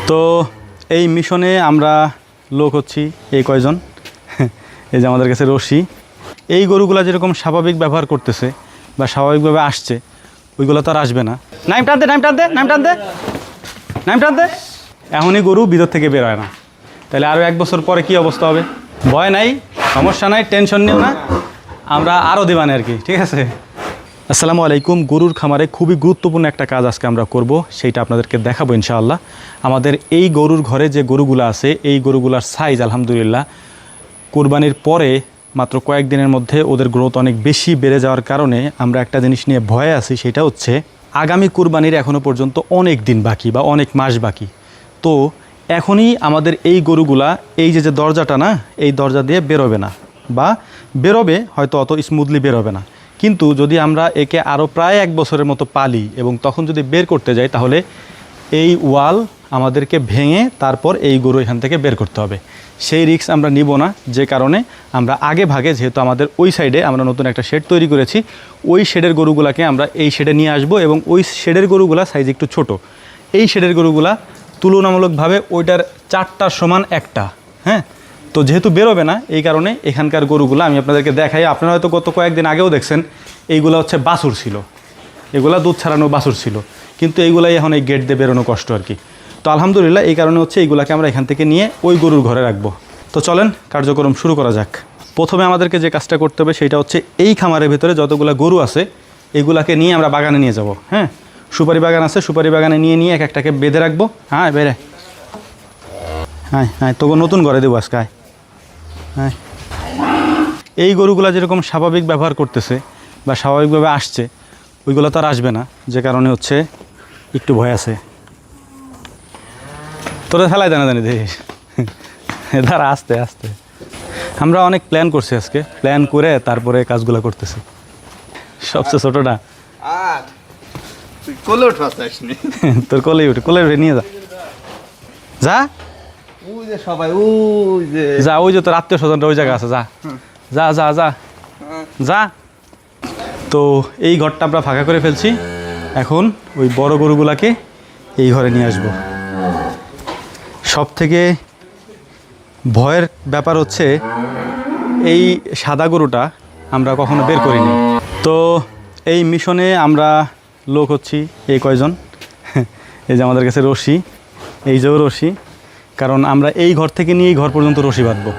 তো এই মিশনে আমরা লোক হচ্ছি এই কয়জন। এই যে আমাদের কাছে রশি, এই গরুগুলা যেরকম স্বাভাবিক ব্যবহার করতেছে বা স্বাভাবিকভাবে আসছে, ওইগুলো তো আর আসবে না। নাইম টানতে নাইম টানতে নাইম টানতে নাইম টানতে। এখনই গরু ভিতর থেকে বের হয় না, তাহলে আরও 1 বছর পরে কি অবস্থা হবে? ভয় নাই, সমস্যা নাই, টেনশন নিও না, আমরা আরও দিবানে আর কি, ঠিক আছে? আসসালামু আলাইকুম। গরুর খামারে খুবই গুরুত্বপূর্ণ একটা কাজ আজকে আমরা করব, সেইটা আপনাদেরকে দেখাবো ইনশাআল্লাহ। আমাদের এই গরুর ঘরে যে গরুগুলো আছে, এই গরুগুলার সাইজ আলহামদুলিল্লাহ কোরবানির পরে মাত্র কয়েকদিনের মধ্যে ওদের গ্রোথ অনেক বেশি বেড়ে যাওয়ার কারণে আমরা একটা জিনিস নিয়ে ভয়ে আছি, সেটা হচ্ছে আগামী কোরবানির এখনও পর্যন্ত অনেক দিন বাকি বা অনেক মাস বাকি। তো এখনই আমাদের এই গরুগুলা এই যে দরজাটা না, এই দরজা দিয়ে বেরোবে না, বা বেরোবে হয়তো অত স্মুথলি বেরোবে না। কিন্তু যদি আমরা একে আরও প্রায় 1 বছরের মতো পালি এবং তখন যদি বের করতে যাই, তাহলে এই ওয়াল আমাদেরকে ভেঙে তারপর এই গরু এখান থেকে বের করতে হবে। সেই রিস্ক আমরা নিব না, যে কারণে আমরা আগে ভাগে, যেহেতু আমাদের ওই সাইডে আমরা নতুন একটা শেড তৈরি করেছি, ওই শেডের গরুগুলাকে আমরা এই শেডে নিয়ে আসবো এবং ওই শেডের গরুগুলা সাইজ একটু ছোট। এই শেডের গরুগুলা তুলনামূলকভাবে ওইটার 4টার সমান 1টা। হ্যাঁ, তো যেহেতু বেরোবে না, এই কারণে এখানকার গরুগুলো আমি আপনাদেরকে দেখাই। আপনারা হয়তো গত কয়েকদিন আগেও দেখছেন, এইগুলো হচ্ছে বাছুর ছিল, এগুলা দুধ ছাড়ানো বাছুর ছিল, কিন্তু এইগুলাই এখন এই গেট দিয়ে বেরোনো কষ্ট আর কি। তো আলহামদুলিল্লাহ এই কারণে হচ্ছে এইগুলাকে আমরা এখান থেকে নিয়ে ওই গরুর ঘরে রাখবো। তো চলেন কার্যক্রম শুরু করা যাক। প্রথমে আমাদেরকে যে কাজটা করতে হবে সেটা হচ্ছে এই খামারের ভেতরে যতগুলো গরু আছে এইগুলাকে নিয়ে আমরা বাগানে নিয়ে যাব। হ্যাঁ, সুপারি বাগান আছে, সুপারি বাগানে নিয়ে এক একটাকে বেঁধে রাখবো। হ্যাঁ বেড়ে, হ্যাঁ হ্যাঁ, তোকে নতুন ঘরে দেবো আজকে। হ্যাঁ, এই গরুগুলা যেরকম স্বাভাবিক ব্যবহার করতেছে বা স্বাভাবিকভাবে আসছে, ওইগুলো তো আর আসবে না, যে কারণে হচ্ছে একটু ভয় আছে। তোরা ফেলাই দানা জানি দেখিস, দাঁড়া আস্তে আস্তে। আমরা অনেক প্ল্যান করছি আজকে, প্ল্যান করে তারপরে কাজগুলো করতেছি। সবচেয়ে ছোটটা তোর কোলে উঠে, কোলে উঠে নিয়ে যা, যা সবাই যা, ওই যে তোর আত্মীয় স্বজনরা ওই জায়গা আছে, যা যা যা যা যা। তো এই ঘরটা আমরা ফাঁকা করে ফেলছি, এখন ওই বড় গরুগুলাকে এই ঘরে নিয়ে আসবো। সব থেকে ভয়ের ব্যাপার হচ্ছে এই সাদা গরুটা আমরা কখনো বের করিনি। তো এই মিশনে আমরা লোক হচ্ছি এই কয়জন। এই যে আমাদের কাছে রশি, এই যে রশি, কারণ আমরা এই ঘর থেকে নিয়ে এই ঘর পর্যন্ত রশি বাঁধবো।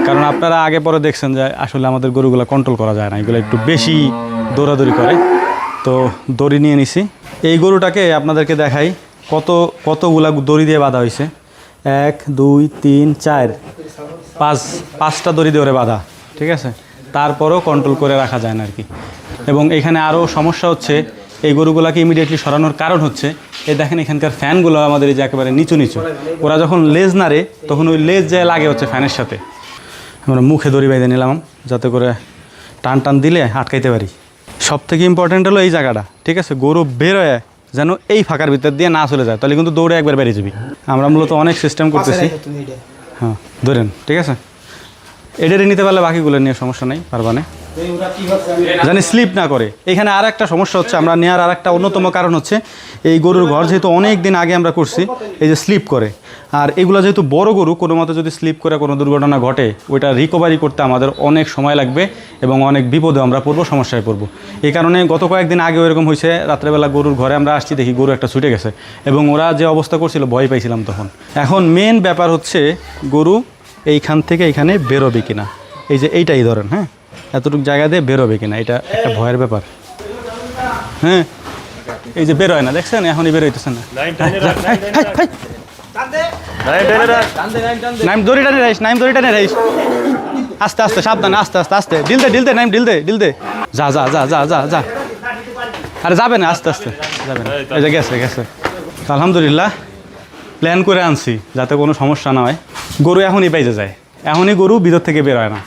কারণ আপনারা আগে পরে দেখছেন যে আসলে আমাদের গরুগুলো কন্ট্রোল করা যায় না, এগুলো একটু বেশি দৌড়াদৌড়ি করে। তো দড়ি নিয়ে নিছি। এই গরুটাকে আপনাদেরকে দেখাই কতগুলা দড়ি দিয়ে বাঁধা হয়েছে। 1 2 3 4 5টা দড়ি দিয়ে ওরে বাঁধা, ঠিক আছে? তারপরেও কন্ট্রোল করে রাখা যায় না আর কি। এবং এখানে আরও সমস্যা হচ্ছে, এই গরুগুলাকে ইমিডিয়েটলি সরানোর কারণ হচ্ছে এই দেখেন এখানকার ফ্যানগুলো আমাদের এই যে একেবারে নিচু নিচু, ওরা যখন লেজ নাড়ে তখন ওই লেজ যায় লাগে হচ্ছে ফ্যানের সাথে। আমরা মুখে দড়ি বেঁধে নিলাম যাতে করে টান টান দিলে আটকাইতে পারি। সব থেকে ইম্পর্টেন্ট হলো এই জায়গাটা, ঠিক আছে? গরু বেরোয় যেন এই ফাঁকার ভিতর দিয়ে না চলে যায়, তাহলে কিন্তু দৌড়ে একবার বেরিয়ে যাবি। আমরা মূলত অনেক সিস্টেম করতেছি। হ্যাঁ ধরেন, ঠিক আছে? এডেরে নিতে পারলে বাকিগুলো নিয়ে সমস্যা নেই, পারবা না, জানি স্লিপ না করে। এখানে আর একটা সমস্যা হচ্ছে, আমরা নেওয়ার আর একটা অন্যতম কারণ হচ্ছে এই গরুর ঘর যেহেতু অনেক দিন আগে আমরা করছি, এই যে স্লিপ করে। আর এগুলো যেহেতু বড় গরু, কোনো মতো যদি স্লিপ করে কোনো দুর্ঘটনা ঘটে, ওইটা রিকভারি করতে আমাদের অনেক সময় লাগবে এবং অনেক বিপদে আমরা পড়বো, সমস্যায় পড়বো। এই কারণে গত কয়েকদিন আগেও এরকম হয়েছে, রাত্রেবেলা গরুর ঘরে আমরা আসছি, দেখি গরু একটা ছুটে গেছে এবং ওরা যে অবস্থা করছিল ভয় পাইছিলাম তখন। এখন মেন ব্যাপার হচ্ছে গরু এইখান থেকে এইখানে বেরোবে কিনা, এই যে এইটাই ধরেন, হ্যাঁ, এতটুকু জায়গা দিয়ে বেরোবে কিনা, এটা একটা ভয়ের ব্যাপার। হ্যাঁ, এই যে বেরোয় না, দেখছেন? এখনই বেরোইতেছে না। নাইম দড়ি টানে রাইস, নাইম দড়ি টানে রাইস, আস্তে আস্তে, সাবধানে, আস্তে আস্তে আস্তে, ডিলতে নাইম ডিলতে, যা যা যা যা যা যা। আরে যাবে না, আস্তে আস্তে যাবে না। এই যে গেছে। আলহামদুলিল্লাহ প্ল্যান করে আনছি যাতে কোনো সমস্যা না হয়। গরু এখনই বাইজে যায়, এখনই গরু ভিতর থেকে বেরোয় না,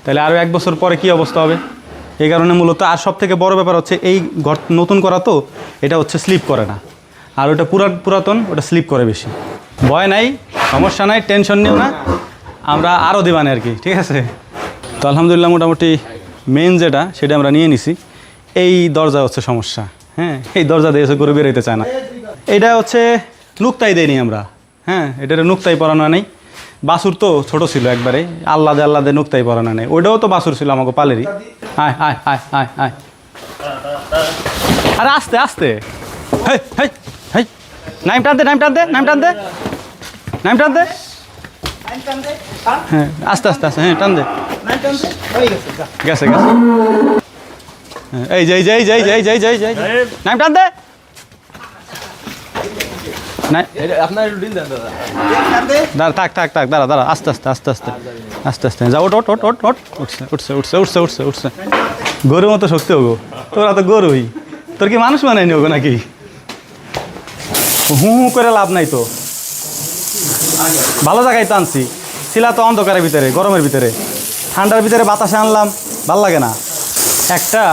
তাহলে আরও 1 বছর পরে কী অবস্থা হবে? এই কারণে মূলত আর সব থেকে বড় ব্যাপার হচ্ছে এই ঘর নতুন করা, তো এটা হচ্ছে স্লিপ করে না, আর ওটা পুরাতন, ওটা স্লিপ করে বেশি। ভয় নাই, সমস্যা নাই, টেনশন নিও না, আমরা আরও দিবানে আর কি, ঠিক আছে? তো আলহামদুলিল্লাহ মোটামুটি মেন যেটা সেটা আমরা নিয়ে নিছি। এই দরজা হচ্ছে সমস্যা। হ্যাঁ, এই দরজা দিয়ে গরু বেরোতে চায় না। এটা হচ্ছে নুক্তাই দেয়নি আমরা। হ্যাঁ, এটার নুক্তাই পরানো নেই। বাছুর তো ছোট ছিল একবারে, আল্লাদে আল্লাদে নুক্তাই পরানো নেই। ওইটাও তো বাছুর ছিল আমাকে পালেরই। আয় আয় আয় আয় আয়, আরে আস্তে আস্তে। হেই হেই হেই, নাইম টান দে, নাইম টান দে, নাইম টান দে, নাইম টান দে। হ্যাঁ, আস্তে আস্তে আস্তে, হ্যাঁ টান দে। গেছে গেছে। হ্যাঁ, এই যে এই যে এই যে এই যে এই যে এই যে, নাইম টান দে। নাই, আপনার একটু ডিল দেন দাদা। দাঁড়া, থাক থাক থাক, দাঁড়া দাঁড়া, আস্তে আস্তে আস্তে আস্তে আস্তে আস্তে যা, ওট ওট ওট ওট ওট, উঠছে উঠছে উঠছে উঠছে উঠছে উঠছে। গরুর মতো শক্তি হোগো, তোরা তো গরুই। তোর কি মানুষ বানায়নি ওগো নাকি? হু হু করে লাভ নাই তো। ভালো জায়গায় তো আনছি, ছিলা তো অন্ধকারের ভিতরে, গরমের ভিতরে, ঠান্ডার ভিতরে বাতাসে আনলাম, ভাল লাগে না। একটা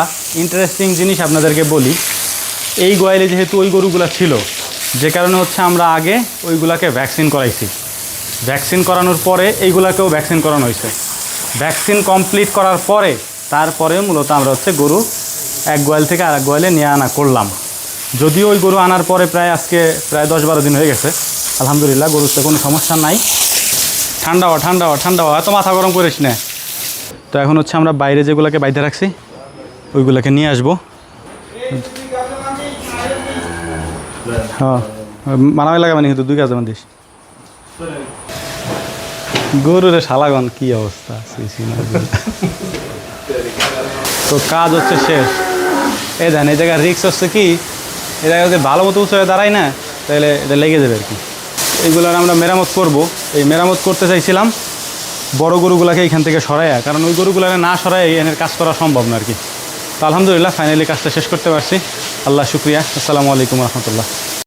ইন্টারেস্টিং জিনিস আপনাদেরকে বলি, এই গোয়ালে যেহেতু ওই গরুগুলা ছিল, যে কারণে হচ্ছে আমরা আগে ওইগুলাকে ভ্যাকসিন করাইছি। ভ্যাকসিন করানোর পরে এইগুলাকেও ভ্যাকসিন করানো হয়েছে। ভ্যাকসিন কমপ্লিট করার পরে তারপরে মূলত আমরা হচ্ছে গরু এক গোয়াল থেকে আরেক গোয়ালে নিয়ে আনা করলাম। যদিও ওই গরু আনার পরে আজকে প্রায় 10-12 দিন হয়ে গেছে, আলহামদুলিল্লাহ গরুতে কোনো সমস্যা নাই। ঠান্ডা হওয়া ঠান্ডা হওয়া ঠান্ডা হওয়া, এত মাথা গরম করিস না। তো এখন হচ্ছে আমরা বাইরে যেগুলোকে বাইরে রাখছি ওইগুলোকে নিয়ে আসবো। হ্যাঁ, মানামি লাগাবানি কিন্তু 2 কাজে দিস। গরুরে শালাগন কি অবস্থা। তো কাজ হচ্ছে শেষ। এই দেন, এই জায়গায় রিক্স হচ্ছে কি, এই জায়গায় যদি ভালো মতো উঁচু হয়ে দাঁড়ায় না, তাহলে এটা লেগে যাবে আর কি। এইগুলোর আমরা মেরামত করব। এই মেরামত করতে চাইছিলাম বড় গরুগুলাকে এইখান থেকে সরাইয়া, কারণ ওই গরুগুলাকে না সরাই এনের কাজ করা সম্ভব না আর কি। তো আলহামদুলিল্লাহ ফাইনালি কাজটা শেষ করতে পারছি। আল্লাহ শুক্রিয়া। আসসালামু আলাইকুম রহমতুল্লাহ।